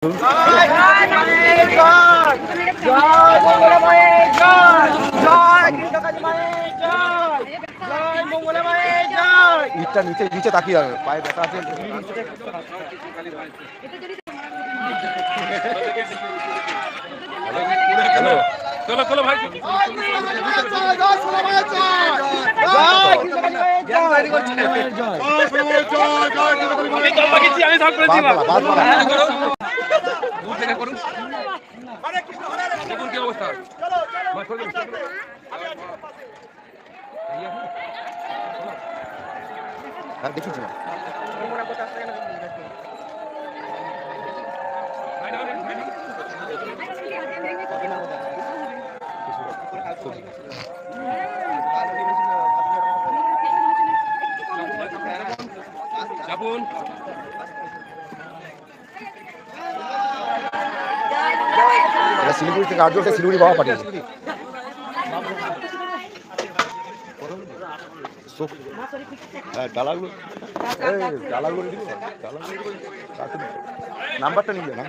ইটটা নিচে নিচে তাকিয়ে যাবে, পায়ে ব্যথা আছে। চলো চলো ভাই, কি অবস্থা? দেখেছি শিলিগুড়ি থেকে আর্যকে শিলিগুড়ি বাবা পাঠিয়েছে। ডালাগুলো ডালাগুলো নাম্বারটা নিলে না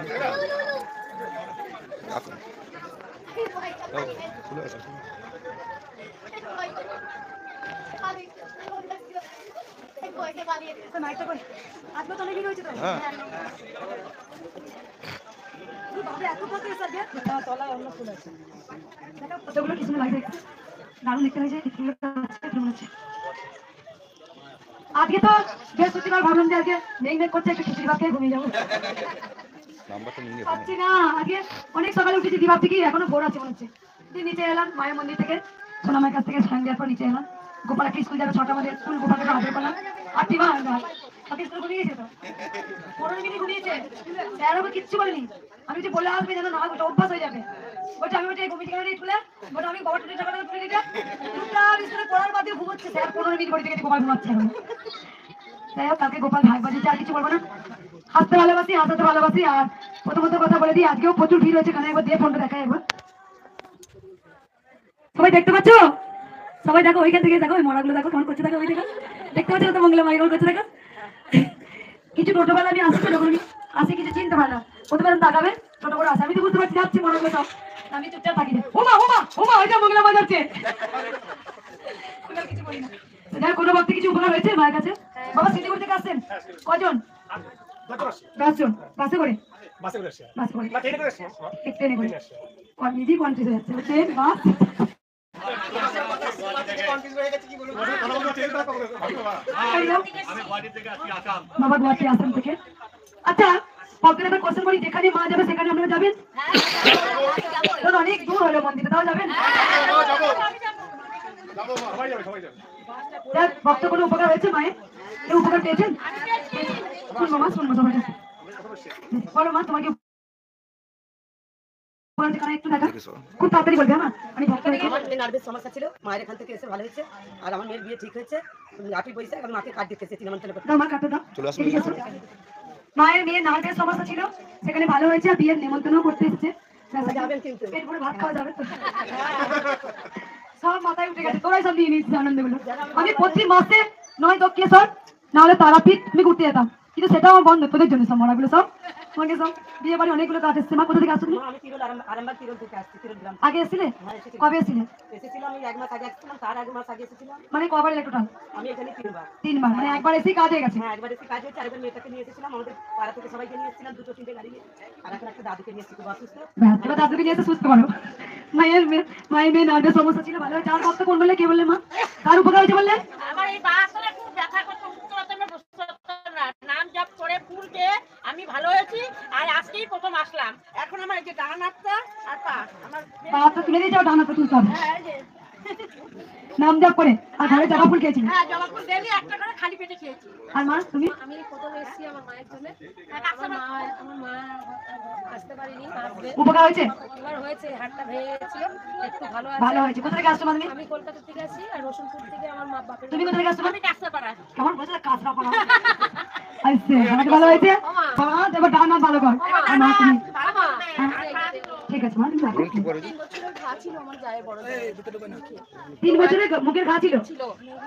আজকে তো বৃহস্পতিবার, ভাবলাম যে আজকে মেঘ মেঘ করছে, একটু খিচুড়ি ভাত খেয়ে ঘুমিয়ে যাবো। ভাবছি না, আজকে অনেক সকালে উঠেছি, দিবাব থেকে এখনো ভোর আছে মনে হচ্ছে। নিচে এলাম মায়ের মন্দির থেকে, সোনামায়ের কাছ থেকে স্নান দেওয়ার পর নিচে এলাম। গোপালকে স্কুল যাবে, 6টা বাজে স্কুল, গোপালকে আদর করলাম। আর টিমা স্কুল ঘুমিয়েছে তো 15 মিনিট ঘুমিয়েছে, স্যার আমাকে কিচ্ছু বলেনি। আমি যে বলে আসবে যেন না, ওটা অভ্যাস হয়ে যাবে। বলছে আমি ওটা ঘুমিয়ে গেলে স্কুলে, বলছে আমি বাবা টুটি টাকা তুলে দিতে স্কুলে পড়ার বাদে ঘুমোচ্ছে। স্যার 15 মিনিট ঘড়ি থেকে গোপাল ঘুমাচ্ছে। যাই হোক, কালকে গোপাল ভাগ বাজিয়েছে, আর কিছু বলবো না। হাসতে ভালোবাসি, হাসাতে ভালোবাসি। আর প্রথমত কথা বলে দিই, আজকেও প্রচুর ভিড় হয়েছে। কানে একবার দিয়ে ফোনটা দেখাই একবার। সবাই দেখতে পাচ্ছ? সবাই দেখো, ওইখান থেকে দেখো, ওই মরাগুলো দেখো কেমন করছে, দেখো ওই দেখো, দেখতে পাচ্ছ তো মঙ্গলা মাই কেমন করছে দেখো। কিছু ছোটবেলা আমি আসছি, যখন আমি আসি কিছু চিনতে পারে না, প্রথমবার তাকাবে ছোট করে আসে, আমি তো বুঝতে পারছি যাচ্ছি মরাগুলো সব, আমি চুপচাপ থাকি। ওমা ওমা ওমা, ওইটা মঙ্গলা মা যাচ্ছে, কিছু বলি না। কোনো ভক্তি কিছু উপকার হয়েছে মায়ের কাছে? বাবা শিলিগুড়ি থেকে আসছেন কজন? 10 জন। বাসে করে? বাসে করে। ট্রেনে করে? নিজেই কনফিউজ হয়ে যাচ্ছে, ট্রেন বাস। বাবা গুয়াহাটি আসাম থেকে। আচ্ছা ভক্তরা একটা কোশ্চেন করি, যেখানে মা যাবে সেখানে আপনারা যাবেন? অনেক দূর হলো মন্দিরে, তাও যাবেন? ভক্ত কোনো উপকার হয়েছে মায়ের? কেউ উপকার পেয়েছেন? শুনবো মা, শুনবো সবাই। বলো মা, তোমাকে খুব তাড়াতাড়ি বলবে। আমার নার্ভের সমস্যা ছিল, মায়ের এখান থেকে এসে ভালো হয়েছে। আর আমার মেয়ের বিয়ে ঠিক হয়েছে 8ই বৈশাখ। আমি মাকে কার্ড দেখতে এসেছিলাম। মায়ের মেয়ের নার্ভের সমস্যা ছিল, সেখানে ভালো হয়েছে। বিয়ের নিমন্ত্রণ করতে এসেছে। পেট ভরে ভাত খাওয়া যাবে তো? সব মাথায় উঠে গেছে, তোরাই সব নিয়ে নিচ্ছিস আনন্দগুলো। আমি প্রতি মাসে নয় দক্ষিণেশ্বর নাহলে তারাপীঠ আমি ঘুরতে যেতাম, কিন্তু সেটা আমার বন্ধ তোদের জন্য। সব মরাগুলো সব তোমাকে সব বিয়ে বাড়ি অনেকগুলো কাজ এসছে। মা কোথা থেকে আসছো তুমি? আগে এসেছিলে? কবে এসেছিলে? মানে কবার এলে টোটাল? আমি এখানে 3বার। মানে একবার এসেই কাজ হয়ে গেছে? হ্যাঁ, একবার এসে কাজ হয়েছে। আরেকবার মেয়েটাকে নিয়ে এসেছিলাম, আমাদের পাড়া থেকে সবাইকে নিয়ে এসেছিলাম, 2-3টে গাড়ি নিয়ে। আর এখন একটা দাদুকে নিয়ে এসেছি, খুব অসুস্থ। এবার দাদুকে নিয়ে এসে সুস্থ করো। মায়ের মেয়ে নার্ভের সমস্যা ছিল, ভালো হয়েছে। আর ভক্ত কোন বললে, কে বললে মা? কার উপকার হয়েছে বললেন? আমার এই বাসরে খুব ব্যথা করতে, উঠতে পারতাম না, বসতে পারতাম না। নাম জপ করে ফুল দিয়ে আমি ভালো হয়েছি। আর আজকেই প্রথম আসলাম। এখন আমার এই যে ডান হাতটা আর পা, আমার পা হাতটা তুলে দিয়ে যাও, ডান হাতটা তুলতে হবে। হ্যাঁ, এই যে নাম জপ করে। আর ঘরে জবা ফুল খেয়েছি? হ্যাঁ, জবা ফুল ডেইলি একটা করে খালি পেটে খেয়েছি। আর মা তুমি? আমি প্রথম এসেছি আমার মায়ের জন্য। আমার মা আসতে পারিনি, আসবে। উপকার হয়েছে? উপকার হয়েছে, হাতটা ভেঙে গিয়েছিল, একটু ভালো আছে। ভালো হয়েছে। কোথা থেকে আসছো তুমি? আমি কলকাতা থেকে আসি। আর রসুনপুর থেকে আমার মা বাপের। তুমি কোথা থেকে আসছো? আমি কাঁচরাপাড়া। কেমন বলছো কাঁচরাপাড়া? আচ্ছা, হাত ভালো হয়েছে। বাবা দেব ডানা ভালো কর। আর মা তুমি? ঠিক আছে মা, তুমি 3 বছরের ভাঁজ ছিল আমার জায়ের বড় জায়ের। 3 বছরের মুখের ঘা ছিল। ছিল।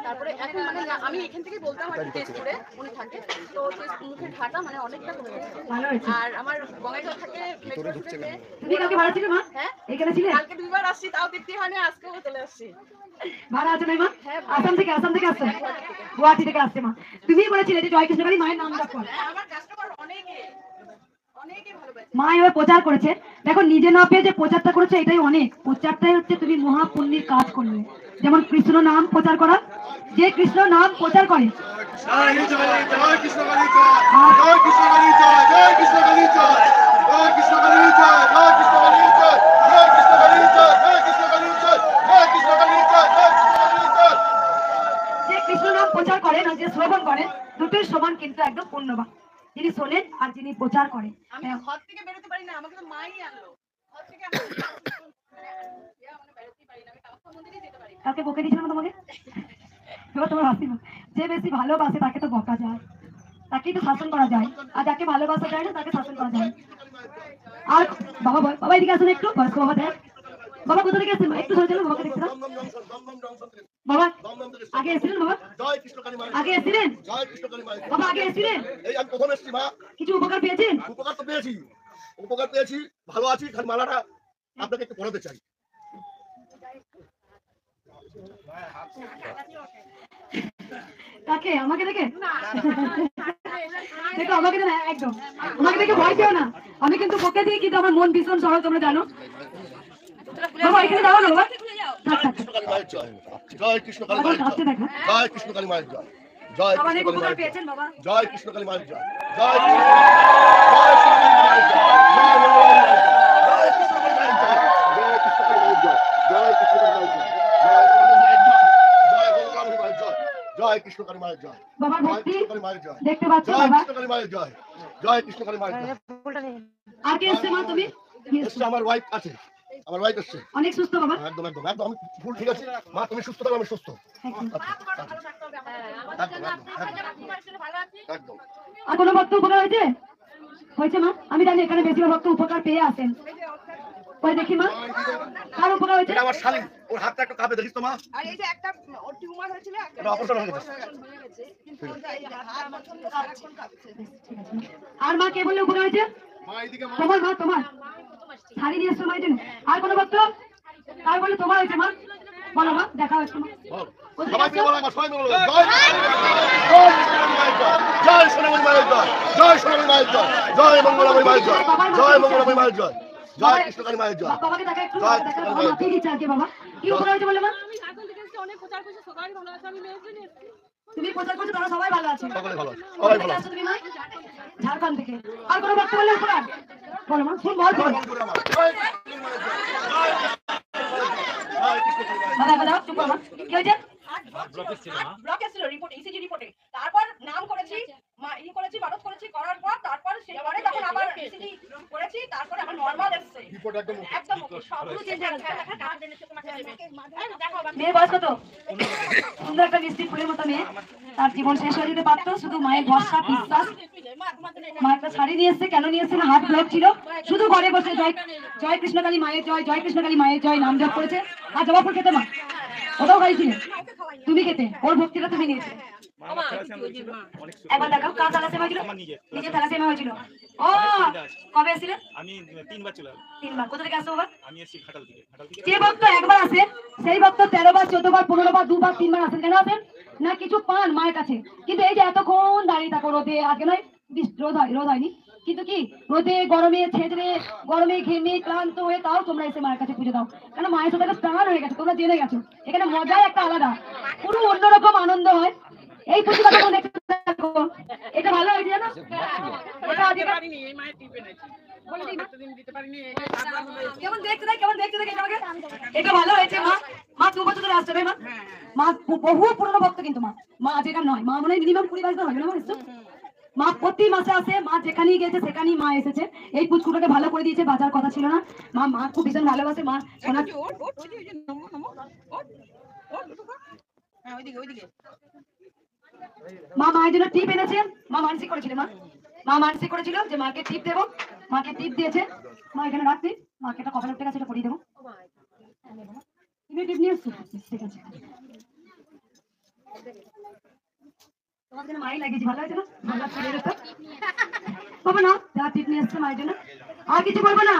তারপরে এখন মানে আমি এখান থেকে বলতাম আর টেস্ট করে উনি থাকে তো মুখের ঘাটা মানে অনেকটা কমে গেছে। ভালো হয়েছে। আর আমার বঙ্গাইগাঁও থাকে মেট্রো স্টেশনে। তুমি কালকে ভাড়া ছিল মা? হ্যাঁ এখানে ছিলে? কালকে দুইবার আসছি তাও তৃপ্তি হয়নি, আজকেও চলে আসছি। ভাড়া আছে না মা? হ্যাঁ, আসাম থেকে আসছে। গুয়াহাটি থেকে আসছে মা। তুমি বলেছিলে যে জয় কৃষ্ণকালী মায়ের নাম জপ করো। আমার কাস্টমার অনেকে ভালোবাসে। মা এবার প্রচার করেছে। দেখো নিজে না পেয়ে যে প্রচারটা করেছে এটাই অনেক। প্রচারটাই হচ্ছে তুমি মহাপুণ্যের কাজ করলে। যেমন কৃষ্ণ নাম প্রচার করা, যে কৃষ্ণ নাম প্রচার করে যে কৃষ্ণ নাম প্রচার করেন আর যে শ্রবণ করেন দুটোই সমান কিন্তু একদম পুণ্যবান। যিনি শোনেন আর যিনি প্রচার করেন। আমি ঘর থেকে বেরোতে পারি না, আমাকে তো মাই আনলো ঘর থেকে। আমি মানে বেরোতে পারি না, আমি কামাখ্যা মন্দিরে যেতে পারি না। কালকে বকে দিয়েছিলাম না তোমাকে? এবার তোমার হাসি না। যে বেশি ভালোবাসে তাকে তো বকা যায়, তাকেই তো শাসন করা যায়, আর যাকে ভালোবাসা যায় না তাকে শাসন করা যায়। আর বাবা বাবা এদিকে আসুন একটু, বয়স্ক বাবা দেখ। বাবা কোথা থেকে আসছেন? একটু সরে চলুন, বাবাকে দেখতে দাও। বাবা আগে এসেছিলেন? বাবা আগে এসেছিলেন? বাবা আগে এসেছিলেন? এই আমি প্রথম এসেছি মা। কিছু উপকার পেয়েছেন? উপকার পেয়েছি, ভালো আছি। খালি মালাটা আপনাকে একটু পড়াতে চাই। কাকে? আমাকে দেখে? দেখো আমাকে দেখে একদম, আমাকে দেখে ভয় পেও না। আমি কিন্তু বকে দিই, কিন্তু আমার মন ভীষণ সরল, তোমরা জানো। বাবা এখানে দাও না বাবা। জয় কৃষ্ণ কালী মায়ের জয়। জয় কৃষ্ণ কালী মায়ের জয়। জয় বাবা কৃষ্ণ অনেক কালী উপকার মায়ের পেয়েছেন বাবা। জয় কৃষ্ণ কালী মায়ের জয়। জয় কৃষ্ণ জয় শ্রী কালী মায়ের জয়। জয় কৃষ্ণ কালী মায়ের জয়। জয় কৃষ্ণ কালী মায়ের জয়। জয় কৃষ্ণ কালী মায়ের জয়। জয় বলরাম মায়ের জয়। জয় কৃষ্ণ কালী মায়ের জয়। বাবার জয় ভক্তি কৃষ্ণ কালী মায়ের জয়। দেখতে পাচ্ছ জয় বাবা। কৃষ্ণ কালী মায়ের জয়। জয় কৃষ্ণ কালী মায়ের জয়। আর কে এসছে মা? তুমি? এসছে আমার ওয়াইফ আছে। আমার ওয়াইফ এসছে। অনেক সুস্থ বাবা। একদম একদম একদম আমি ফুল ঠিক আছে মা। তুমি সুস্থ থাকো, আমি সুস্থ। একদম। আর কোনো ভক্ত উপকার হয়েছে? হয়েছে মা? আমি জানি এখানে বেশিরভাগ ভক্ত উপকার পেয়ে আসেন। ওই দেখি মা কার উপকার হয়েছে? এটা আমার শালী, ওর হাতটা একটু কাঁপে, দেখিস তো মা। আর এই যে একটা ওর টিউমার হয়েছিল, এটা অপারেশন হয়ে গেছে। কিন্তু এই হাতটা আমার সারাক্ষণ কাঁপছে। আর মা কে বললে উপকার হয়েছে? মা এইদিকে মা। তোমার মা, তোমার শাড়ি নিয়ে এসছো মায়ের জন্য। আর কোনো ভক্ত তাই বলে তোমার হয়েছে মা? বলো মা, দেখাও একটু মা। বল। সবাই মিলে বলো, সবাই মিলে বলো। জয় সোনামণি মায়ের জয়। জয় সোনামণি মায়ের জয়। জয় মঙ্গলামণি মায়ের জয়। জয় মঙ্গলামণি মায়ের জয়। জয় কৃষ্ণ কালী মায়ের জয়। বাবাকে দেখা একটু, জয় দেখা কৃষ্ণ বাবা কালী মাকে দিচ্ছে আজকে। বাবা কি উপকার হয়েছে বলে মা? অনেক প্রচার করছে, সবাই ভালো আছে, আমি মেয়ের জন্য এসেছি। তুমি প্রচার করছো, তারা সবাই ভালো আছে। সকলে ভালো আছে। কোথা সবাই থেকে ভালো আছে। আসছো তুমি মা? ঝাড়খণ্ড থেকে। আর কোনো ভক্ত বললে উপকার? বলো মা, শুন বল বল। দাদা দাদা চুপ করো মা। কি হয়েছে? ব্লকে ছিল রিপোর্ট, ইসিজি রিপোর্টে। তারপর নাম করেছি, ই করেছি, মানত করেছি, করার পর তারপর সেবারে যখন আবার ইসিজি করেছি, তারপর আবার নরমাল এসেছে। রিপোর্ট একদম একদম ওকে, সবগুলো চেঞ্জ হয়ে গেছে। কার্ড এনেছে তোমাকে দেবে। দেখো আবার মেয়ের বয়স কত? সুন্দর একটা মিষ্টি ফুলের মতো মেয়ে। তার জীবন শেষ হয়ে যেতে পারতো, শুধু মায়ের ভরসা বিশ্বাস। মা একটা শাড়ি নিয়ে এসছে, কেন নিয়ে এসছে না? হাত ব্লক ছিল, শুধু ঘরে বসে জয় জয় কৃষ্ণকালী মায়ের জয়, জয় কৃষ্ণকালী মায়ের জয় নাম জপ করেছে। আর জবা ফুল খেতে মা? ওটাও খাইছিলে তুমি? খেতে ওর ভক্তিটা তুমি নিয়েছিলে। একবার দেখাও, কার থ্যালাসেমিয়া হয়েছিল? নিজের থ্যালাসেমিয়া হয়েছিল। ও কবে এসেছিলে? আমি 3 বার চলে আসলাম। 3 বার। কোথা থেকে আসছো বাবা? আমি এসেছি ঘাটাল থেকে। যে ভক্ত একবার আসেন সেই ভক্ত 13 বার 14 বার 15 বার 2 বার 3 বার আসেন। কেন আসেন? না কিছু পান মায়ের কাছে। কিন্তু এই যে এতক্ষণ দাঁড়িয়ে থাকো রোদে, আগে নয় রোদ হয়নি, কিন্তু কি রোদে গরমে ছেঁচড়ে গরমে ঘেমে ক্লান্ত হয়ে তাও তোমরা এসে মায়ের কাছে পুজো দাও। কেন মায়ের সাথে একটা প্রাণ হয়ে গেছে, তোমরা জেনে গেছো। এখানে মজাই একটা আলাদা, পুরো অন্যরকম আনন্দ হয়। এই পুজোটা তোমরা দেখতে থাকো। এটা ভালো হয়েছে জানো? এটা আজকে এই মায়ের টিপে নাকি বলে দিই মা। দিন দিতে পারিনি, এই তারপর হলো কেমন দেখতে দেখ, কেমন দেখতে দেখ আমাকে। এটা ভালো হয়েছে মা। মা 2 বছর ধরে আসছে মা। মা বহু পুরনো ভক্ত কিন্তু মা। মা আজ এখানে নয়, মা মনে হয় মিনিমাম 20 বছর হবে না মা এসছো? মা প্রতি মাসে আসে, মা যেখানেই গেছে সেখানেই মা এসেছে। এই পুচকুটাকে ভালো করে দিয়েছে, বাজার কথা ছিল না। মা খুব ভীষণ ভালোবাসে। মা সোনা মা মায়ের জন্য টিপ এনেছে। মা মানসিক করেছিল মা মানসিক করেছিল যে মাকে টিপ দেবো। মাকে টিপ দিয়েছে। মা এখানে রাখছি, মাকে একটা কপালে উঠে গেছে, এটা পরিয়ে দেবো। তুমি টিপ নিয়ে এসছো? ঠিক আছে, তোমার জন্য মাই লাগিয়েছি, ভালো আছে না? ভালো ছেড়ে যেত বাবা, না যা টিপ নিয়ে এসছে মায়ের জন্য। আর কিছু বলবো না,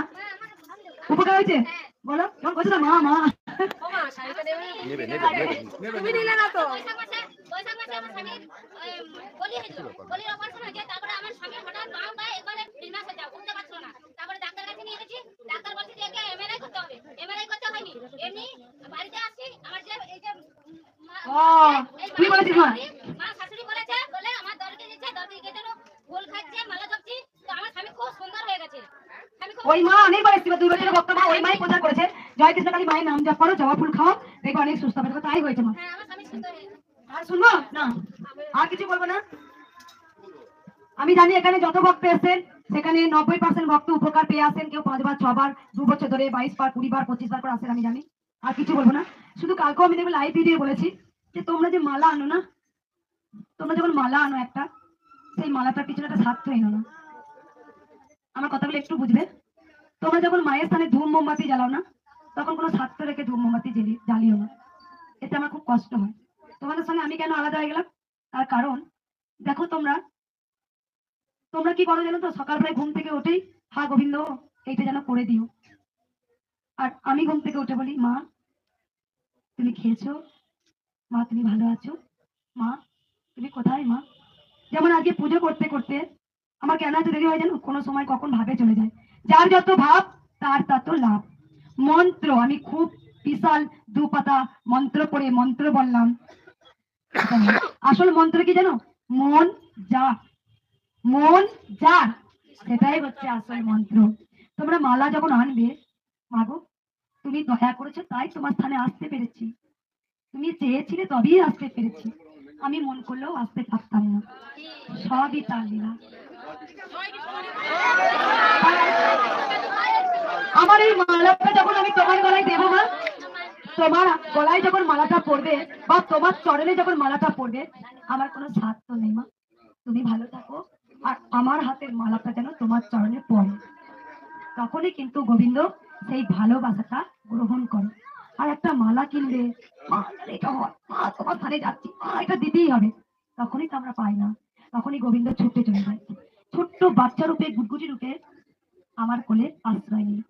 উপকার হয়েছে বলো। কেমন করছো তো? মা মা তুমি নিলে না তো। ও তুই বলেছিস মা? ওই মা অনেকবার এসেছিল, 2 বছরের বক্তব্য ওই মাই প্রচার করেছে, জয় কৃষ্ণ কালী মায়ের নাম জপ করো, জবা ফুল খাও, দেখো অনেক সুস্থ হবে। তাই হয়েছে মা। আর শুনবো না, আর কিছু বলবো না। আমি জানি এখানে যত ভক্ত এসেছেন সেখানে 90% ভক্ত উপকার পেয়ে আসেন, কেউ 5 বার 6 বার 2 বছর ধরে 22 বার 20 বার 25 বার করে আসেন, আমি জানি। আর কিছু বলবো না। শুধু কালকেও আমি দেখবো লাইভ ভিডিও বলেছি যে তোমরা যে মালা আনো না, তোমরা যখন মালা আনো একটা, সেই মালাটার পিছনে একটা স্বার্থ এনো না। আমার কথাগুলো একটু বুঝবে। তোমরা যখন মায়ের স্থানে ধূপ মোমবাতি জ্বালাও না, তখন কোনো স্বার্থ রেখে ধূপ মোমবাতি জ্বালিও না। এতে আমার খুব কষ্ট হয়। তোমাদের সঙ্গে আমি কেন আলাদা হয়ে গেলাম, তার কারণ দেখো তোমরা তোমরা কি করো জানো তো? সকালবেলায় ঘুম থেকে উঠেই হা গোবিন্দ এইটা যেন করে দিও। আর আমি ঘুম থেকে উঠে বলি, মা তুমি খেয়েছো? মা তুমি ভালো আছো? মা তুমি কোথায়? মা যেমন আজকে পুজো করতে করতে আমার কেন এত দেরি হয় জানো? কোনো সময় কখন ভাবে চলে যায়। যার যত ভাব তার তত লাভ। মন্ত্র আমি খুব বিশাল 2 পাতা মন্ত্র পড়ে মন্ত্র বললাম। আসল মন্ত্র কি জানো? মন যা, মন যা, সেটাই হচ্ছে আসল মন্ত্র। তোমরা মালা যখন আনবে, মাগো তুমি দয়া করেছো তাই তোমার স্থানে আসতে পেরেছি, তুমি চেয়েছিলে তবেই আসতে পেরেছি, আমি মন করলেও আসতে পারতাম না, সবই তার লীলা। আমার এই মালাটা যখন আমি তোমার গলায় দেবো মা, তোমার গলায় যখন মালাটা পড়বে বা তোমার চরণে যখন মালাটা পড়বে, আমার কোনো স্বার্থ নেই মা, তুমি ভালো থাকো আর আমার হাতের মালাটা যেন তোমার চরণে পড়ে। তখনই কিন্তু গোবিন্দ সেই ভালোবাসাটা গ্রহণ করে। আর একটা মালা কিনলে মা এটা হয়, মা তোমার স্থানে যাচ্ছি, মা এটা দিতেই হবে, তখনই তো আমরা পাই না। তখনই গোবিন্দ ছুটে চলে যায়, ছোট্ট বাচ্চা রূপে গুটগুটি রূপে আমার কোলে আশ্রয় নিয়ে।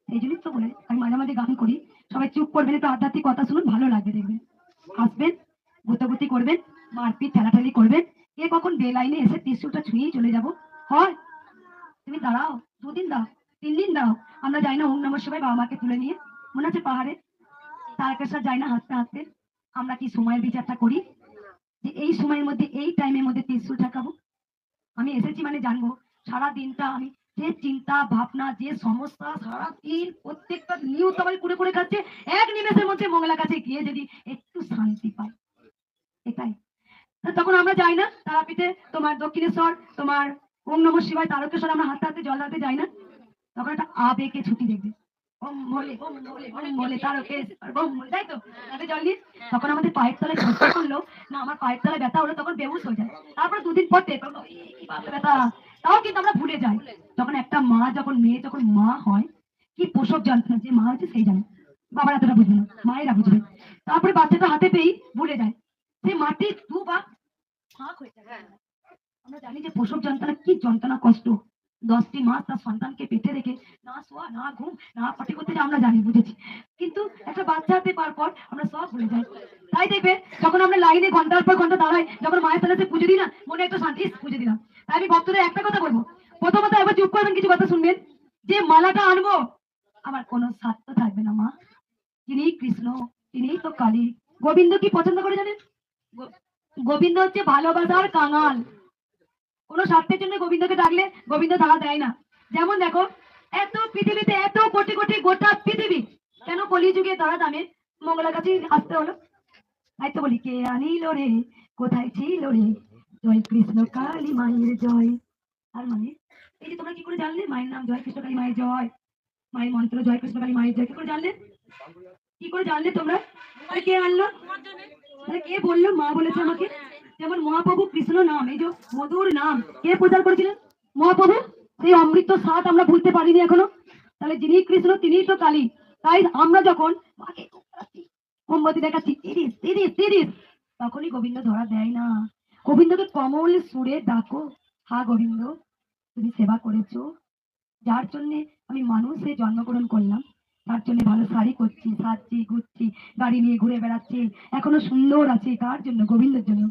এই জন্যই তো বলে আমি মাঝে মাঝে গান করি, সবাই চুপ করবেন, একটু আধ্যাত্মিক কথা শুনুন, ভালো লাগবে দেখবেন। আসবেন, গুতাগুতি করবেন, মারপিট ঠেলাঠেলি করবেন, কে কখন বেলাইনে এসে ত্রিশূলটা ছুঁয়েই চলে যাব হয়। তুমি দাঁড়াও, 2 দিন দাও, 3 দিন দাও। আমরা যাই না ওম নমঃ শিবায় বাবা মাকে তুলে নিয়ে, মনে আছে পাহাড়ে তারকেশ্বর যাই না হাঁটতে হাঁটতে? আমরা কি সময়ের বিচারটা করি যে এই সময়ের মধ্যে এই টাইমের মধ্যে ত্রিশূল ঠেকাবো? আমি এসেছি মানে জানবো সারা দিনটা আমি যে চিন্তা ভাবনা, যে সমস্যা, সারা দিন প্রত্যেকটা নিউজ সবাই করে করে খাচ্ছে, এক নিমেষের মধ্যে মঙ্গলার কাছে গিয়ে যদি একটু শান্তি পাই, এটাই। তখন আমরা যাই না তারাপীঠে, তোমার দক্ষিণেশ্বর, তোমার ওম নমঃ শিবায় তারকেশ্বর, আমরা হাঁটতে হাঁটতে জল হাতে যাই না? তখন একটা আবেগে ছুটি দেখবে, ওম ভোলে ওম ভোলে ওম ভোলে তারকেশ্বর ওম ভোলে, তাই তো হাতে জল নিয়ে। তখন আমাদের পায়ের তলায় ব্যথা করলো না, আমার পায়ের তলায় ব্যথা হলো, তখন বেহুশ হয়ে যায়। তারপরে 2 দিন পর টের পাবো কি ব্যথা, তাও কিন্তু আমরা ভুলে যাই। যখন একটা মা, যখন মেয়ে যখন মা হয়, কি প্রসব যন্ত্রণা যে মা হচ্ছে সেই জানে, বাবারা এতটা বুঝবে না, মায়েরা বুঝবে। তারপরে বাচ্চাটা হাতে পেয়েই ভুলে যায়, সেই মাটি 2 বার ফাঁক হয়ে যায়। আমরা জানি যে প্রসব যন্ত্রণা কি যন্ত্রণা, কষ্ট। 10টি মাস তার সন্তানকে পেটে রেখে না শোয়া না ঘুম না পাটি করতে, আমরা জানি, বুঝেছি। কিন্তু একটা বাচ্চা হাতে পাওয়ার পর আমরা সব ভুলে যাই। তাই দেখবে যখন আমরা লাইনে ঘন্টার পর ঘন্টা দাঁড়াই, যখন মায়ের সাথে পুজো দিই না, মনে একটু শান্তি, পুজো দিলাম। তাই আমি ভক্তদের একটা কথা বলবো, প্রথমত একবার চুপ করবেন, কিছু কথা শুনবেন। যে মালাটা আনবো আমার কোনো স্বার্থ থাকবে না মা, যিনি কৃষ্ণ তিনিই তো কালী। গোবিন্দ কি পছন্দ করে জানেন? গোবিন্দ হচ্ছে ভালোবাসার কাঙাল। কোন স্বার্থের জন্য গোবিন্দকে ডাকলে গোবিন্দ তারা দেয় না। যেমন দেখো, এত পৃথিবীতে এত কোটি কোটি গোটা পৃথিবী, কেন কলিযুগে তারা দামে মঙ্গলার কাছে আসতে হলো? তাই তো বলি, কে আনিল রে, কোথায় ছিল রে, জয় কৃষ্ণ কালী মায়ের জয়। তার মানে এই যে তোমরা কি করে জানলে মায়ের নাম জয় কৃষ্ণ কালী মায়ের জয়, মায়ের মন্ত্র জয় কৃষ্ণ কালী মায়ের জয়, কি করে জানলে? কি করে জানলে তোমরা? কে আনলো? কে বললো? মা বলেছে আমাকে। যেমন মহাপ্রভু কৃষ্ণ নাম, এই যে মধুর নাম, কে প্রচার করেছিলেন? মহাপ্রভু। সেই অমৃত স্বাদ আমরা ভুলতে পারিনি এখনো। তাহলে যিনি কৃষ্ণ তিনিই তো কালী। তাই আমরা যখন মাকে মোমবাতি দেখাচ্ছি তিরিশ তিরিশ তিরিশ, তখনই গোবিন্দ ধরা দেয় না। গোবিন্দকে কমল সুরে ডাকো, হা গোবিন্দ তুমি সেবা করেছো, যার জন্য আমি মানুষে জন্মগ্রহণ করলাম, তার জন্য ভালো শাড়ি করছি, সাজছি, ঘুরছি, গাড়ি নিয়ে ঘুরে বেড়াচ্ছি, এখনো সুন্দর আছি, কার জন্য? গোবিন্দের জন্য।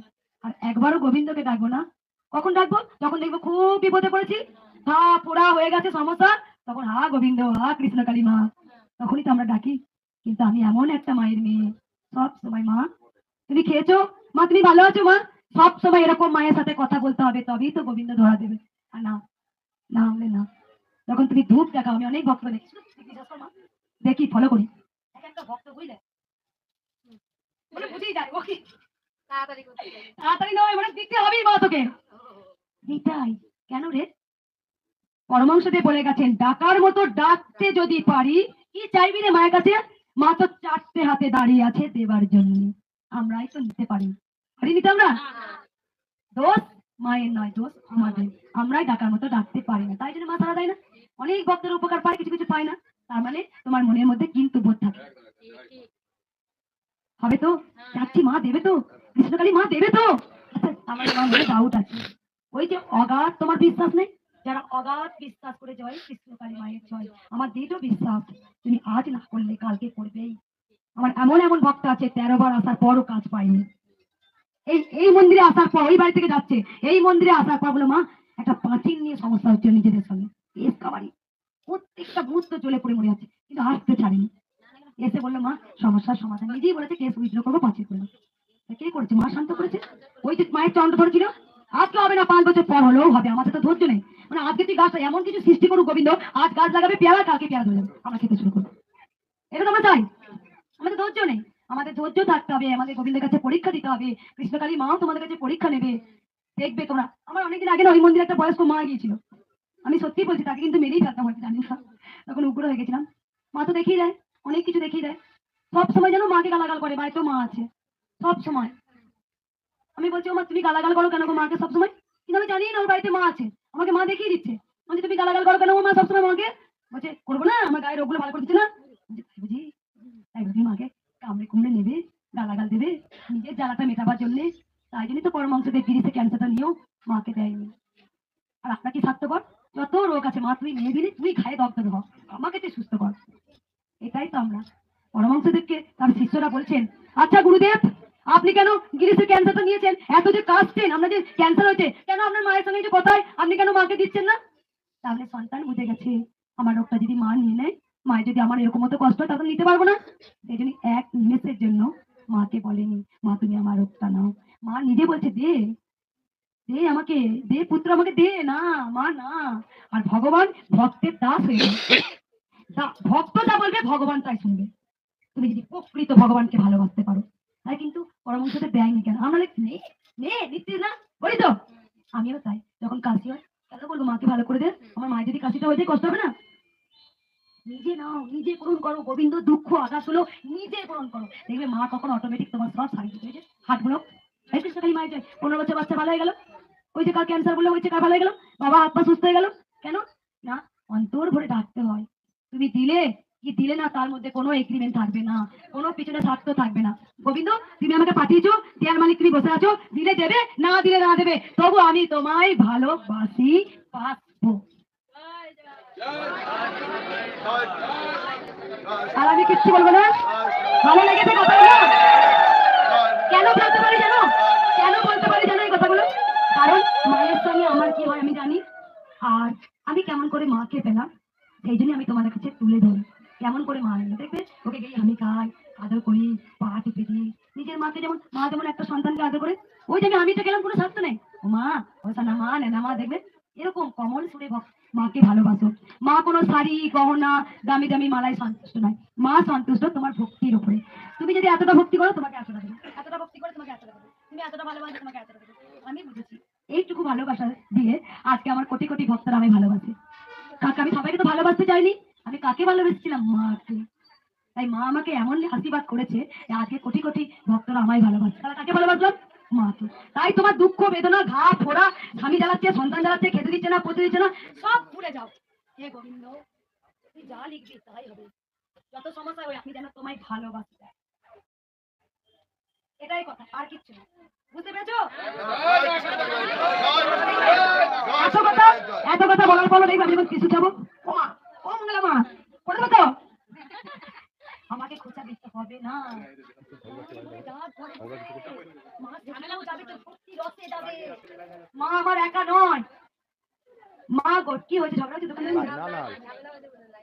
আর একবারও গোবিন্দকে ডাকবো না। কখন ডাকবো? যখন দেখবো খুব বিপদে পড়েছি, হা পোড়া হয়ে গেছে সমস্যা, তখন হা গোবিন্দ, হা কৃষ্ণ কালী মা, তখনই তো আমরা ডাকি। কিন্তু আমি এমন একটা মায়ের মেয়ে, সব সময় মা তুমি খেয়েছো, মা তুমি ভালো আছো, মা সব সময় এরকম মায়ের সাথে কথা বলতে হবে, তবেই তো গোবিন্দ ধরা দেবে। আর না, না হলে না। যখন তুমি ধূপ দেখাও, আমি অনেক ভক্ত দেখি, বিশ্বাস কর মা, দেখি ফলো করি, এক একটা ভক্ত বুঝলে মানে বুঝেই যায় ও কি তাড়াতাড়ি নয়, মানে দিতে হবেই মা তোকে, দিতাই কেন রে? পরমাংশদেব বলে গেছেন, ডাকার মতো ডাকতে যদি পারি, কি চাইবি রে মায়ের কাছে? মা তো চারটে হাতে দাঁড়িয়ে আছে দেবার জন্য, আমরাই তো নিতে পারি, পারি নিতে আমরা? দোষ মায়ের নয়, দোষ আমাদের, আমরাই ডাকার মতো ডাকতে পারি না, তাই জন্য মা সারা দেয় না। অনেক ভক্তের উপকার পায়, কিছু কিছু পায় না, তার মানে তোমার মনের মধ্যে কিন্তু বোধ থাকে, হবে তো যাচ্ছি মা দেবে তো, কৃষ্ণকালী মা দেবে তো। আচ্ছা, আমার মনে ডাউট আছে, ওই যে অগাধ তোমার বিশ্বাস নেই, যারা অগাধ বিশ্বাস করে জয় কৃষ্ণকালী মায়ের জয়, আমার দৃঢ় বিশ্বাস তুমি আজ না করলে কালকে করবেই। আমার এমন এমন ভক্ত আছে 13 বার আসার পরও কাজ পায়নি, এই এই মন্দিরে আসার পর ওই বাড়ি থেকে যাচ্ছে, এই মন্দিরে আসার পর বলো মা একটা পাঁচিল নিয়ে সমস্যা হচ্ছে নিজেদের সঙ্গে, এসকাবারি প্রত্যেকটা মুহূর্ত চলে পড়ে মরে যাচ্ছে, কিন্তু হাসতে ছাড়েনি, এসে বললো মা সমস্যার সমাধান, নিজেই বলেছে কেস উইথড্র করবো, পাঁচিল করবো। কে করেছে? মা শান্ত করেছে। ওই যে মায়ের চন্দ্র ধরেছিল, আজকে হবে না, 5 বছর পর হলেও হবে, আমাদের তো ধৈর্য নেই। মানে আজকে তুই গাছটা এমন কিছু সৃষ্টি করুক গোবিন্দ, আজ গাছ লাগাবে পেয়ারা, কালকে পেয়ারা ধরে যাবে, আমরা খেতে শুরু করবো, এটা তো আমরা চাই। আমাদের ধৈর্য নেই, আমাদের ধৈর্য থাকতে হবে, আমাদের গোবিন্দের কাছে পরীক্ষা দিতে হবে, কৃষ্ণকালী মাও তোমাদের কাছে পরীক্ষা নেবে, দেখবে তোমরা। আমার অনেকদিন আগে না ওই মন্দিরে একটা বয়স্ক মা গিয়েছিল, আমি সত্যি বলছি তাকে কিন্তু মেরেই ফেলতাম হয়তো, জানি না, তখন উগ্র হয়ে গেছিলাম। মা তো দেখিয়ে দেয়, অনেক কিছু দেখিয়ে দেয়, সব সময় যেন মাকে গালাগাল করে, বাড়িতে মা আছে সব সময়। আমি বলছি ও মা তুমি গালাগাল করো কেন গো মাকে সব সময়? কিন্তু আমি জানি না ওর বাড়িতে মা আছে, আমাকে মা দেখিয়ে দিচ্ছে, বলছি তুমি গালাগাল করো কেন মা সবসময় মাকে? বলছে করবো না, আমার গায়ের রোগগুলো ভালো করে দিচ্ছে না। বুঝি তাই বুঝি মাকে কামড়ে কুমড়ে নেবে, গালাগাল দেবে নিজের জ্বালাটা মেটাবার জন্য, তাই জন্যই তো পরমাংশদের 30 ক্যান্সারটা নিয়েও মাকে দেয়নি। আর আপনার কি স্বার্থপর? যত রোগ আছে মা তুমি নিয়ে দিলে, তুমি খায় দগ্ধ হও, আমাকে তুই সুস্থ কর, এটাই তো আমরা। পরমাংশদেবকে তার শিষ্যরা বলছেন, আচ্ছা গুরুদেব আপনি কেন গিরিশের ক্যান্সারটা নিয়েছেন, এত যে কাঁদছেন, আপনার যে ক্যান্সার হয়েছে, কেন আপনার মায়ের সঙ্গে যে কথায় আপনি কেন মাকে দিচ্ছেন না? তাহলে সন্তান বুঝে গেছে আমার রোগটা যদি মা নিয়ে নেয়, মায়ের যদি আমার এরকম মতো কষ্ট হয়, তখন নিতে পারবো না। সেই জন্য এক নিমেষের জন্য মাকে বলেনি মা তুমি আমার রোগটা নাও, মা নিজে বলছে দে দে আমাকে, দে পুত্র আমাকে দে, না মা না। আর ভগবান ভক্তের দাস হয়ে গেল, ভক্ত যা বলবে ভগবান তাই শুনবে, তুমি যদি প্রকৃত ভগবানকে ভালোবাসতে পারো। তাই কিন্তু পরমাংশতে দেয়নি কেন, আমরা নে নে নিচ্ছিস না, বলি তো আমিও তাই, যখন কাশি হয় কেন বলবো মাকে ভালো করে দে, আমার মায়ের যদি কাশিটা হয়ে যায় কষ্ট হবে না? নিজে নাও, নিজে পূরণ করো, গোবিন্দ দুঃখ আঘাত হলো নিজে পূরণ করো, দেখবে মা কখন অটোমেটিক তোমার সব সারিয়ে দিতে, হাটগুলো এই কৃষ্ণকালী মায়ের জয়, 15 বছর বাচ্চা ভালো হয়ে গেল, ওই যে কার ক্যান্সার বললো ওই যে কার ভালো হয়ে গেল, বাবা হাত পা সুস্থ হয়ে গেল, কেন না? অন্তর ভরে ডাকতে হয়, তুমি দিলে কি দিলে না তার মধ্যে কোনো এগ্রিমেন্ট থাকবে না, কোনো পিছনে স্বার্থ থাকবে না। গোবিন্দ তুমি আমাকে পাঠিয়েছো, দেয়ার মালিক তুমি বসে আছো, দিলে দেবে, না দিলে না দেবে, তবু আমি তোমায় ভালোবাসি বাসবো। আর আমি কিচ্ছু বলবো না, ভালো লেগেছে কথাগুলো? কেন বলতে পারি জানো, কেন বলতে পারি জানো এই কথাগুলো? কারণ মায়ের সঙ্গে আমার কি হয় আমি জানি, আর আমি কেমন করে মাকে পেলাম সেই জন্য আমি তোমাদের কাছে তুলে ধরি, কেমন করে মা এলো। দেখবে ওকে গিয়ে আমি খাই, আদর করি, পা টিপে দিই, নিজের মাকে যেমন মা যেমন একটা সন্তানকে আদর করে, ওই যে আমি তো গেলাম কোনো স্বার্থ নেই, ও মা ও না মা নেনা মা, দেখবে এরকম কমল সুরে মাকে ভালোবাসো। মা কোনো শাড়ি গহনা দামি দামি মালায় সন্তুষ্ট নয়, মা সন্তুষ্ট তোমার ভক্তির উপরে। তুমি যদি এতটা ভক্তি করো তোমাকে এতটা দেবে, এতটা ভক্তি করে তোমাকে এতটা দেবে, তুমি এতটা ভালোবাসো তোমাকে এতটা দেবে। আমি বুঝেছি এইটুকু ভালোবাসা দিয়ে আজকে আমার কোটি কোটি ভক্তরা আমি ভালোবাসি। কাকে আমি সবাইকে তো ভালোবাসতে চাইনি, আমি কাকে ভালোবেসেছিলাম? মাকে। তাই মা আমাকে এমন আশীর্বাদ করেছে আজকে কোটি কোটি ভক্তরা আমায় ভালোবাসে, তারা কাকে ভালোবাসলাম? মাকে। তাই তোমার দুঃখ বেদনা ঘা ফোড়া, স্বামী জ্বালাচ্ছে, সন্তান জ্বালাচ্ছে, খেতে দিচ্ছে না, পড়তে দিচ্ছে না, সব ভুলে যাও, হে গোবিন্দ তুই যা লিখবি তাই হবে, যত সমস্যা হয় আপনি যেন তোমায় ভালোবাসি দেয়, এটাই কথা, আর কিচ্ছু না। বুঝতে পেরেছো? এত কথা বলার পর দেখবো আমি যখন কিছু যাবো, ও মা, ও মঙ্গলা মা, করে দেবো তো? আমাকে খোঁচা দিতে হবে না। মা ঝামেলাও যাবে তো, ভর্তি রসে যাবে। মা আমার একা নয়, মা কি হয়েছে, ঝগড়া হচ্ছে দোকানে? না না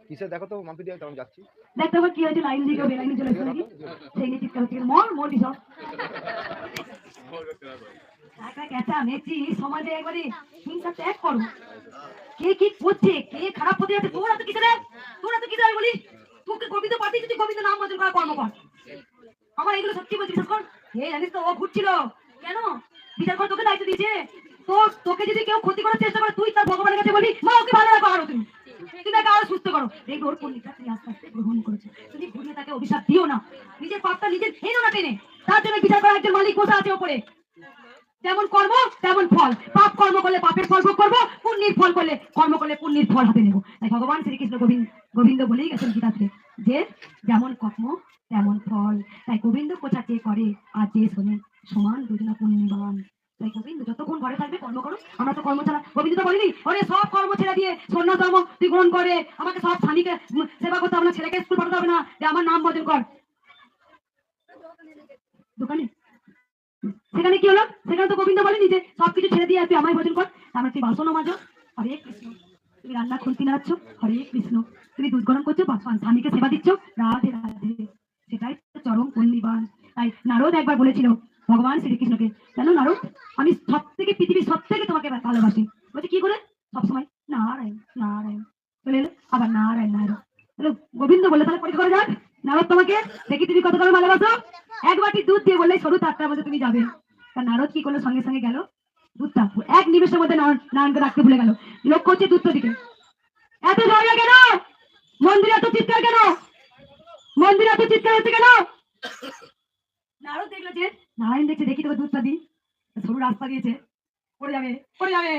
কিসে দেখো তো মাম্পি দিয়ে তখন যাচ্ছি। দেখতে আমার কি হয়েছে, লাইন দিকে বেলাইনে চলে এসে নাকি সেই নিয়ে চিৎকার হচ্ছে, মর মর সব একা ক্যাঁচা মেচি সমাজে একবারে হিংসা ত্যাগ করো। কে কি করছে, কে খারাপ হতে যাচ্ছে, তোরা তো কিছু রে, তোরা তো কিছু বলি, তোকে গোবিন্দ পাতি যদি গোবিন্দ নাম বদল করা কর্ম কর। আমার এগুলো সত্যি বলছি, বিশেষ কর হে জানিস তো ও ঘুরছিল কেন, বিচার কর, তোকে দায়িত্ব দিয়েছে, তোকে যদি কেউ ক্ষতি করার চেষ্টা করে তুই তার ভগবানের কাছে বলি মা ওকে ভালো রাখো, আরো তুমি তাকে আরো সুস্থ করো। দেখবে ওর পণ্ডিতটা তুই আস্তে আস্তে গ্রহণ করেছে। তুমি ঘুরিয়ে তাকে অভিশাপ দিও না, নিজের পাপটা নিজের হেনো না টেনে। তার জন্য বিচার করার একজন মালিক বসে আছে ওপরে, যেমন কর্ম তেমন ফল। পাপ কর্ম করলে পাপের ফল ভোগ করবো, পুণ্যের ফল করলে কর্ম করলে পুণ্যের ফল হাতে নেবো। তাই ভগবান শ্রীকৃষ্ণ গোবিন্দ বলেই গেছেন গীতাতে যে যেমন কর্ম তেমন ফল। তাই গোবিন্দ কোথা চেয়ে করে আর যে শোনে সমান দুজনা পুণ্যবান। তাই গোবিন্দ যতক্ষণ ঘরে থাকবে কর্ম করো, আমরা তো কর্ম ছাড়া, গোবিন্দ তো বলিনি ওরে সব কর্ম ছেড়ে দিয়ে সন্ন্যাস ধর্ম তুই গ্রহণ করে আমাকে সব স্বামীকে সেবা করতে হবে না, ছেলেকে স্কুল পাঠাতে হবে না, যে আমার নাম বদল কর। দোকানে সেখানে কি হলো, সেখানে তো গোবিন্দ বলেনি যে সবকিছু ছেড়ে দিয়ে তুই আমায় ভোজন কর। তারপরে তুই বাসন মাজো, হরে কৃষ্ণ, তুমি রান্না খুলতি নাড়াচ্ছ, হরে কৃষ্ণ, তুমি দুধ গরম করছো, স্বামীকে সেবা দিচ্ছ, রাধে রাধে, সেটাই তো চরম পুণ্যবান। তাই নারদ একবার বলেছিল ভগবান শ্রীকৃষ্ণকে, জানো নারদ আমি সব থেকে পৃথিবীর সব থেকে তোমাকে ভালোবাসি। বলছে কি করে, সবসময় নারায়ণ নারায়ণ বলে এলো, আবার নারায়ণ নারায়ণ। গোবিন্দ বলে তাহলে পরীক্ষা করে যাক নারদ তোমাকে দেখি তুমি কত করে ভালোবাসো। এক বাটি দুধ দিয়ে বললে সরু তারটার মধ্যে তুমি যাবে। তা নারদ কি করলো, সঙ্গে সঙ্গে গেল দুধটা এক নিমেষের মধ্যে নারায়ণকে রাখতে ভুলে গেল। লক্ষ্য হচ্ছে দুধটা দিকে, এত ঝগড়া কেন মন্দিরে, এত চিৎকার কেন মন্দিরে, এত চিৎকার হচ্ছে কেন? নারদ দেখলো যে নারায়ণ দেখছে, দেখি তোকে দুধটা দিই, সরু রাস্তা দিয়েছে, পড়ে যাবে পড়ে যাবে,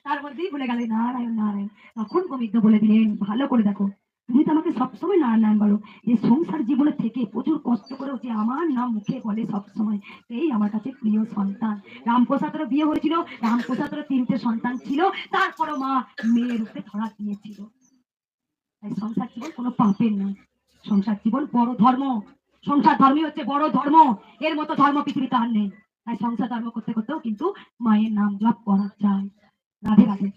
তার মধ্যেই ভুলে গেল নারায়ণ নারায়ণ। তখন গোবিন্দ বলে দিলেন ভালো করে দেখো, তুমি তো আমাকে সবসময় নারায়ণ নারায়ণ বলো, যে সংসার জীবনে থেকে প্রচুর কষ্ট করেও যে আমার নাম মুখে বলে সবসময়, এই আমার কাছে প্রিয় সন্তান। রামপ্রসাদেরও বিয়ে হয়েছিল, রামপ্রসাদেরও 3টে সন্তান ছিল, তারপরও মা মেয়ের রূপে ধরা দিয়েছিল। তাই সংসার জীবন কোনো পাপের নয়, সংসার জীবন বড় ধর্ম, সংসার ধর্মই হচ্ছে বড় ধর্ম, এর মতো ধর্ম পৃথিবীতে আর নেই। তাই সংসার ধর্ম করতে করতেও কিন্তু মায়ের নাম জপ করা যায়। রাধে রাধে।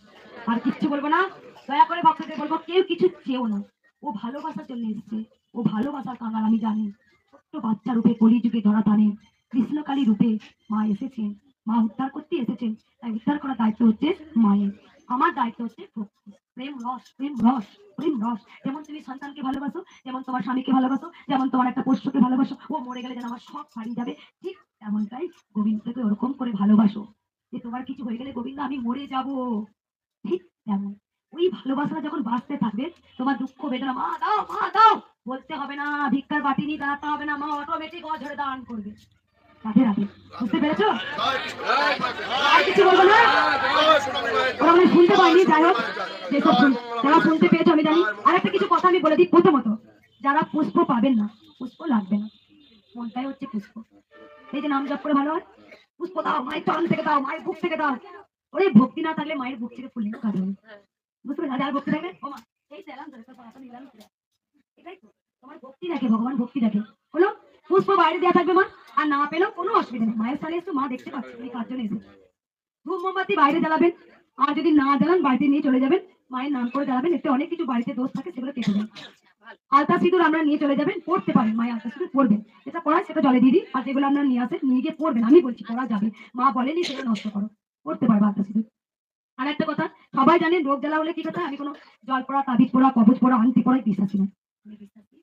আর কিচ্ছু বলবো না, দয়া করে ভক্তদের বলবো কেউ কিছু চেয়েও না, ও ভালোবাসার জন্য এসছে, ও ভালোবাসার কাঙাল আমি জানি। ছোট্ট বাচ্চা রূপে কলিযুগে ধরা টানে কৃষ্ণকালী রূপে মা এসেছেন, মা উদ্ধার করতে এসেছেন। তাই উদ্ধার করার দায়িত্ব হচ্ছে মায়ের, আমার দায়িত্ব হচ্ছে প্রেম রস প্রেম রস প্রেম রস। যেমন তুমি সন্তানকে ভালোবাসো, যেমন তোমার স্বামীকে ভালোবাসো, যেমন তোমার একটা পোষ্যকে ভালোবাসো, ও মরে গেলে যেন আমার সব হারিয়ে যাবে, ঠিক তেমনটাই গোবিন্দকে ওরকম করে ভালোবাসো যে তোমার কিছু হয়ে গেলে গোবিন্দ আমি মরে যাব, ঠিক তেমন। ওই ভালোবাসাটা যখন বাঁচতে থাকবে, তোমার দুঃখ বেদনা মা দাও বলতে হবে না, ভিক্ষার বাটি নিয়ে দাঁড়াতে হবে না, মা অটোমেটিক অঝরে দান করবে। রাধে রাধে। বুঝতে পেরেছো? আর কিছু বলবো না, ওরা মানে শুনতে পাইনি, যাই হোক যেসব যারা শুনতে পেয়েছো আমি জানি। আর একটা কিছু কথা আমি বলে দিই, প্রথমত যারা পুষ্প পাবেন না, পুষ্প লাগবে না, মনটাই হচ্ছে পুষ্প। এই যে নাম জপ করে ভালো হয়, পুষ্প দাও, মায়ের চরণ থেকে দাও, মায়ের বুক থেকে দাও। ওরে ভক্তি না থাকলে মায়ের বুক থেকে ফুল নিয়ে কাজ হবে, বুঝতে পারছি? আর ভক্তি থাকলে ও মা এই দিলাম নিলাম, এটাই তো তোমার ভক্তি দেখে, ভগবান ভক্তি দেখে। হলো পুষ্প বাইরে দেওয়া থাকবে মা, আর না পেলেও কোনো অসুবিধা নেই, মায়ের সালে এসে মা দেখতে পাচ্ছে তুমি কার জন্য এসেছো। ধূপ মোমবাতি বাইরে জ্বালাবেন, আর যদি না জ্বালান বাড়িতে নিয়ে চলে যাবেন, মায়ের নাম করে জ্বালাবেন, এতে অনেক কিছু বাড়িতে দোষ থাকে সেগুলো কেটে যাবে। আলতা সিঁদুর আমরা নিয়ে চলে যাবেন, পড়তে পারেন, মায়ের আলতা সিঁদুর পড়বেন, যেটা পড়ায় সেটা জলে দিয়ে দিই, আর যেগুলো আপনারা নিয়ে আসেন নিয়ে গিয়ে পড়বেন, আমি বলছি পড়া যাবে, মা বলেনি সেটা নষ্ট করো, পড়তে পারবো আলতা সিঁদুর। আর একটা কথা সবাই জানেন, রোগ জ্বালা হলে কি কথা, আমি কোনো জল পড়া, তাবিজ পড়া, কবচ পড়া, আংটি পড়াই বিশ্বাসী না, আমি বিশ্বাসী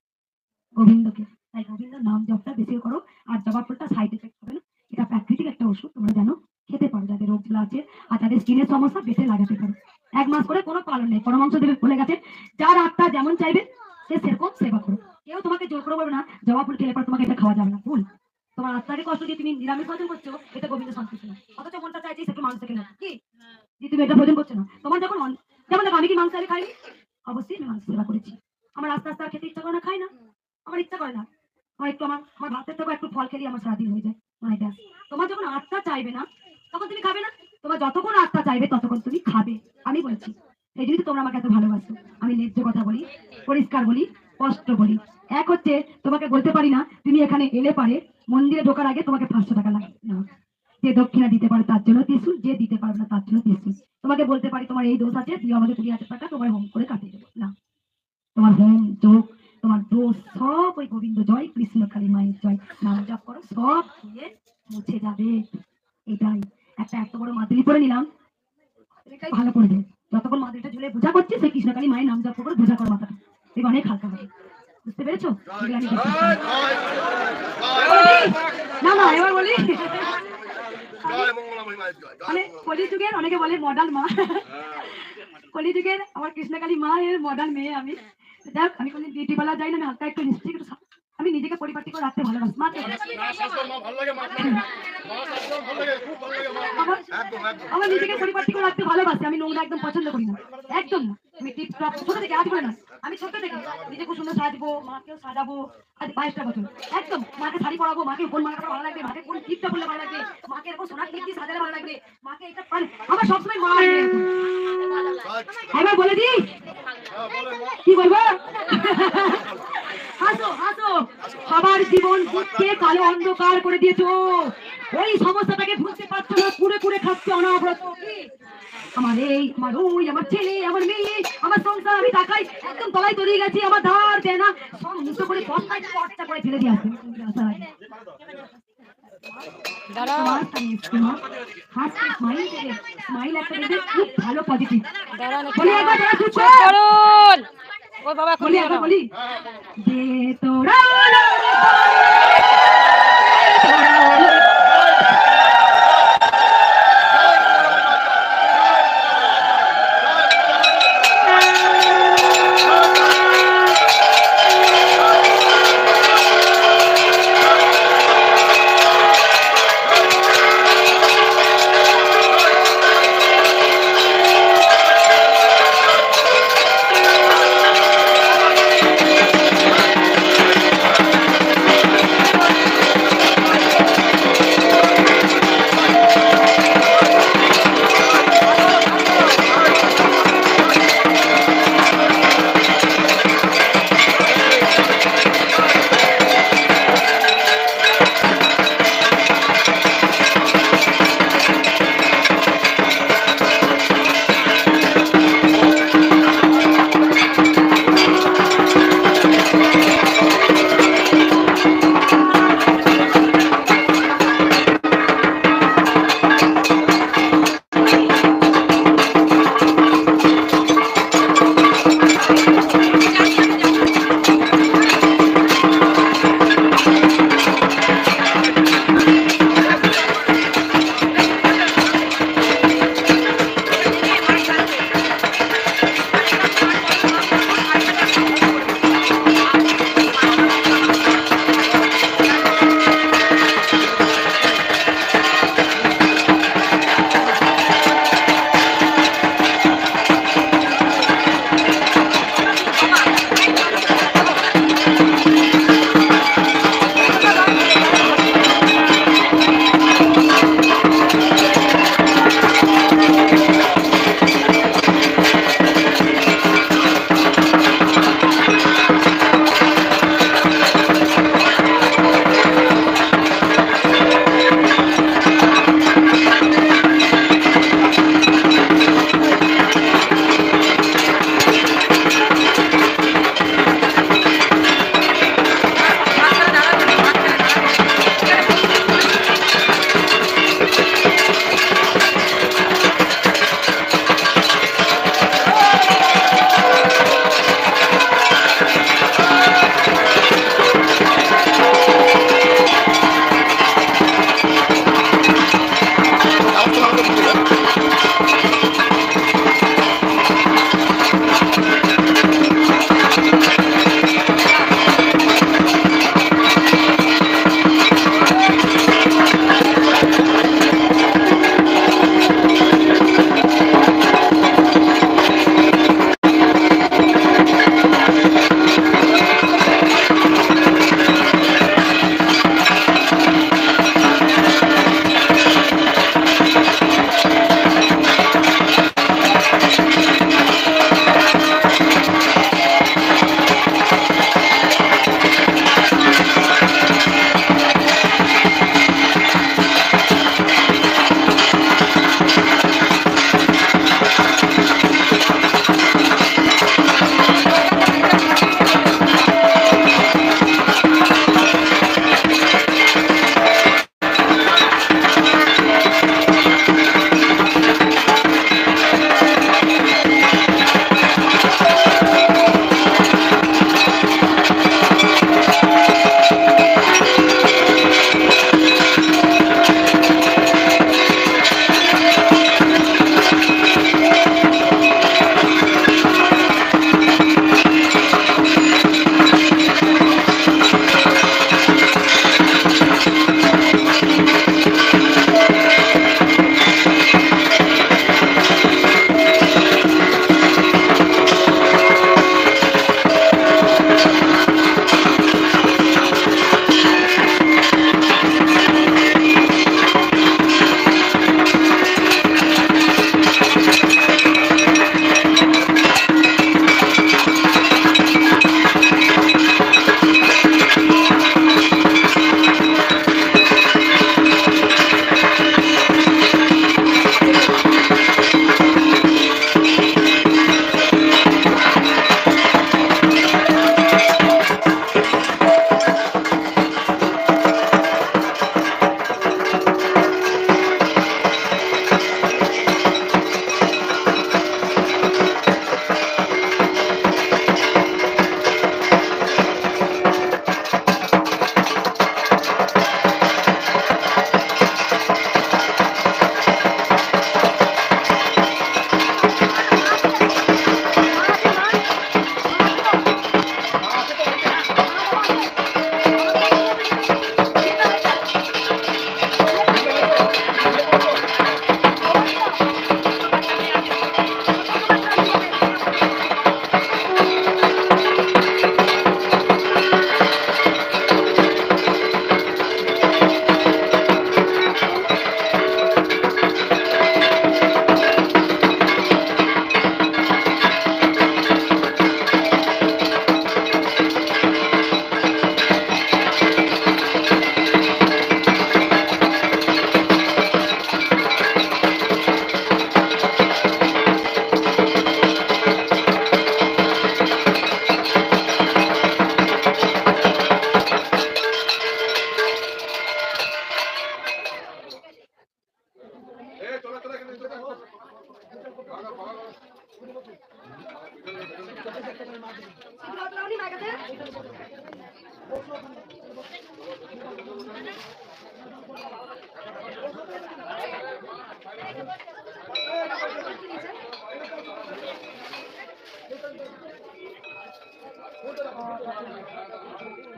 গোবিন্দকে। তাই গোবিন্দ নাম জপটা বেশি করো, আর জবা ফুলটা সাইড এফেক্ট হবে না, এটা প্রাকৃতিক একটা ওষুধ, তোমরা জানো খেতে পারো যাদের রোগ জ্বালা আছে আর যাদের স্কিনের সমস্যা বেশি লাগাতে পারো। 1 মাস করে কোনো পালন নেই, পরমাংশ দেবে বলে গেছে, যার আত্মা যেমন চাইবে সে সেরকম সেবা করো। কেউ তোমাকে জোর করে বলবে না জবা ফুল খেলে পর তোমাকে এটা খাওয়া যাবে না, ভুল। তোমার আত্মাকে কষ্ট দিয়ে তুমি নিরামিষ ভোজন করছো, এটা গোবিন্দ সন্তুষ্ট না, অথচ মনটা চাইছে একটু মাংস খেলে কি যে তুমি এটা ভোজন করছো না। তোমার যখন যেমন দেখো আমি কি মাংস আগে খাইনি, অবশ্যই আমি মাংস সেবা করেছি, আমার আস্তে আস্তে আর খেতে ইচ্ছা করে না, খাই না, আমার ইচ্ছা করে না। আমার একটু আমার ভাতের থেকে একটু ফল খেলে আমার সারাদিন হয়ে যায়। মানে ব্যাস। তোমার যখন আত্মা চাইবে না তখন তুমি খাবে না, তোমার যতক্ষণ আত্মা চাইবে ততক্ষণ তুমি খাবে। আমি বলছি এই জন্যই তো তোমরা আমাকে এত ভালোবাসো। আমি ন্যায্য কথা বলি, পরিষ্কার বলি, স্পষ্ট বলি। এক হচ্ছে তোমাকে বলতে পারি না তুমি এখানে এলে পারে মন্দিরে ঢোকার আগে তোমাকে 500 টাকা লাগে না, যে দক্ষিণা দিতে পারে তার জন্য ত্রিশূল, যে দিতে পারবে না তার জন্য ত্রিশূল। তোমাকে বলতে পারি তোমার এই দোষ আছে, তুই আমাকে 20,000 টাকা তোমার হোম করে কাটিয়ে দেবো না। তোমার হোম যোগ তোমার দোষ সব ওই গোবিন্দ জয় কৃষ্ণ কালী মায়ের জয় নাম জপ করো, সব ধুয়ে মুছে যাবে। এটাই একটা এত বড় মাদুলি পরে নিলাম, এটাই ভালো করে দে। যতক্ষণ মাদুলিটা ঝুলে পূজা করছি সেই কৃষ্ণকালী মায়ের নাম জপ করে পূজা করো মাথাটা, দেখবে অনেক হালকা হবে। বুঝতে পেরেছো? এগুলো আমি বিশ্বাস করি। না না এবার বলি, জয় মঙ্গলাময়ী মায়ের জয়, জয় মানে কলিযুগের অনেকে বলে মডার্ন মা, কলিযুগের আমার কৃষ্ণকালী মায়ের মডার্ন মেয়ে আমি। দেখ আমি কোনদিন বিউটি পার্লার যাই না, আমি হালকা একটু লিপস্টিক একটু আমি নিজেকে পরিপাটি করে রাখতে ভালোবাসি। মাকে আমার নিজেকে পরিপাটি করে রাখতে ভালোবাসি, আমি নোংরা একদম পছন্দ করি না, একদম না। আমি টিপটপ ছোট থেকে আজ করে না, আমি ছোট থেকে নিজেকে সুন্দর সাজবো, মাকেও সাজাবো। আজ 22টা বছর একদম মাকে শাড়ি পরাবো, মাকে কোন মালাটা ভালো লাগবে, মাকে কোন টিপটা পরলে ভালো লাগবে, মাকে এরকম সোনার টিপ দিয়ে সাজালে ভালো লাগবে, মাকে এটা আমার সবসময় মা লাগবে। এবার বলে দি কি বলবো? হাসো হাসো, সবার জীবন বুঝতে কালো অন্ধকার করে দিয়েছো, ওই সমস্যাটাকে বুঝতে পারছো না, পুড়ে পুড়ে খাচ্ছে অনবরত। আমার এই আমার ওই আমার ছেলে আমার মেয়ে আমার সংসার আমি টাকাই একদম তলায় তলিয়ে গেছি, আমার ধার দেনা সব মুক্ত করে বস্তায় খরচা করে ফেলে দিয়ে আসবে। খুব ভালো পজিটিভ বলি যে তোরা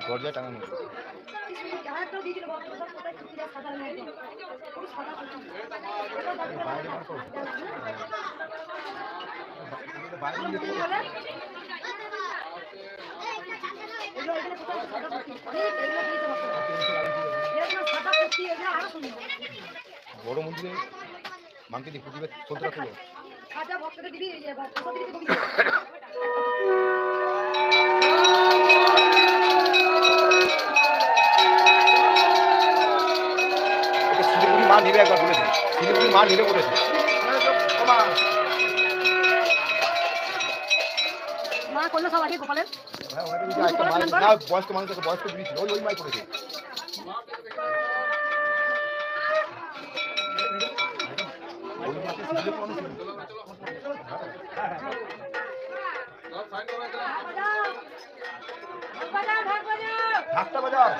দরজা টাঙানো আরেকটাও দিয়েছিল বক্তব্য কোথায় কুচিরা সাদা রঙের ওই সাদা বড় মন্দিরে মাকে দিয়ে প্রতিবাদ চলতে রাখলো খাজা ভক্তদের দিবি শিলিগুড়ি মা নেবে একবার বলেছে শিলিগুড়ি মা নেবে বলেছে মা করলো সব আগে গোপালের হ্যাঁ বয়স্ক মানুষ বয়স্ক দিয়েছিল ওই মাই করেছে ঢাকটা বাজাও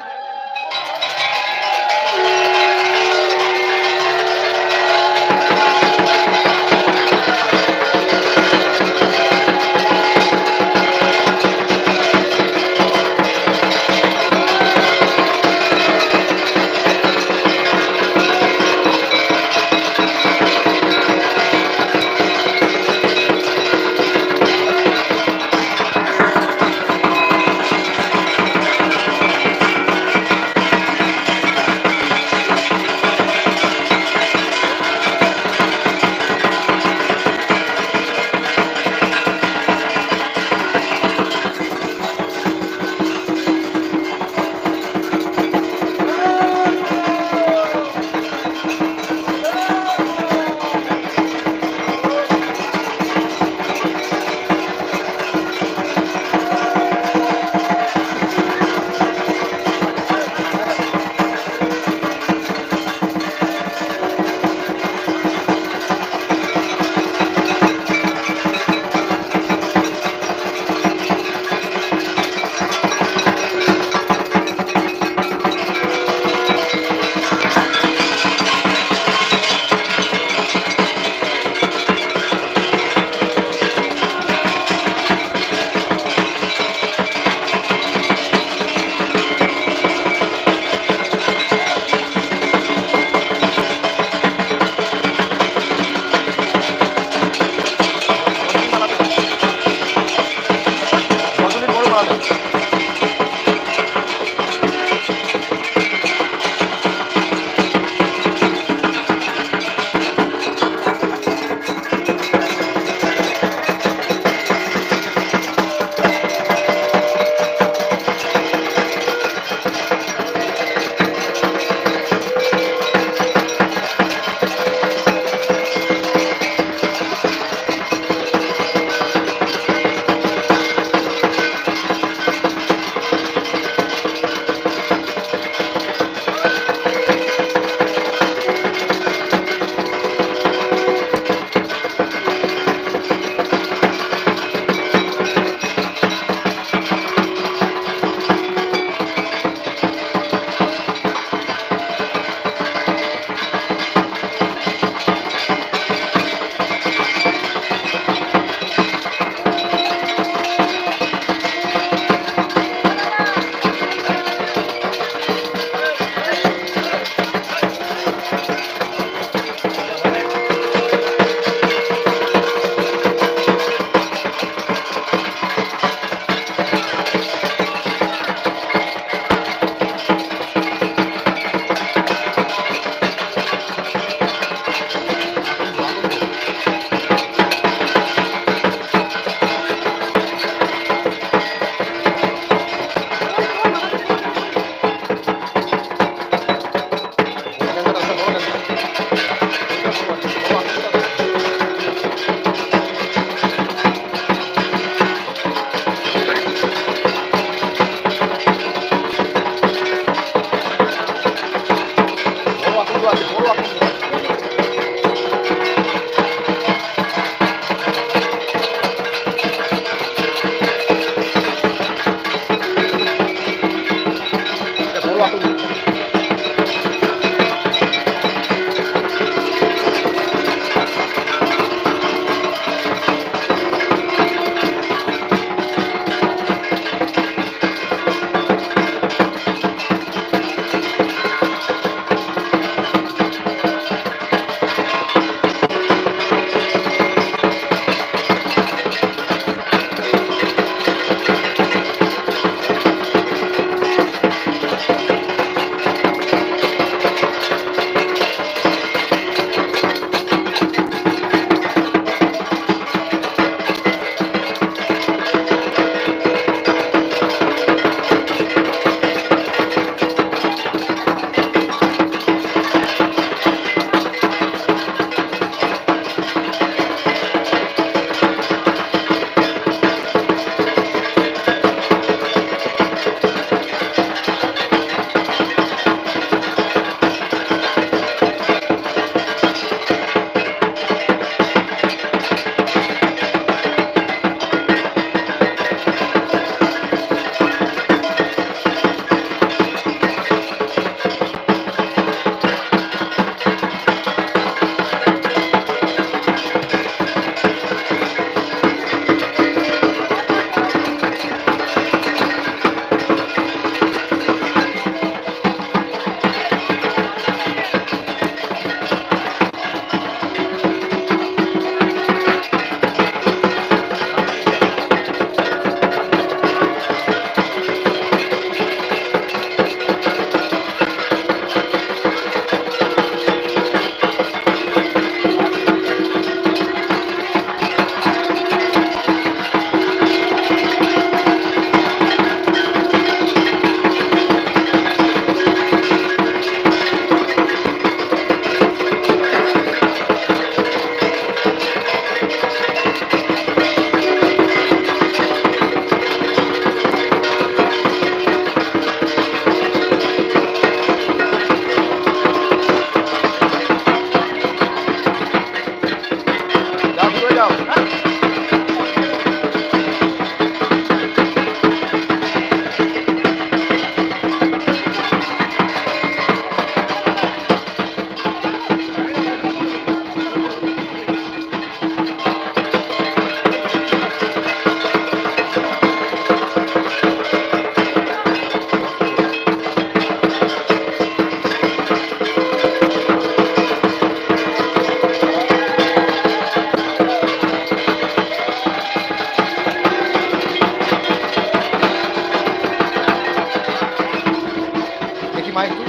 মাইক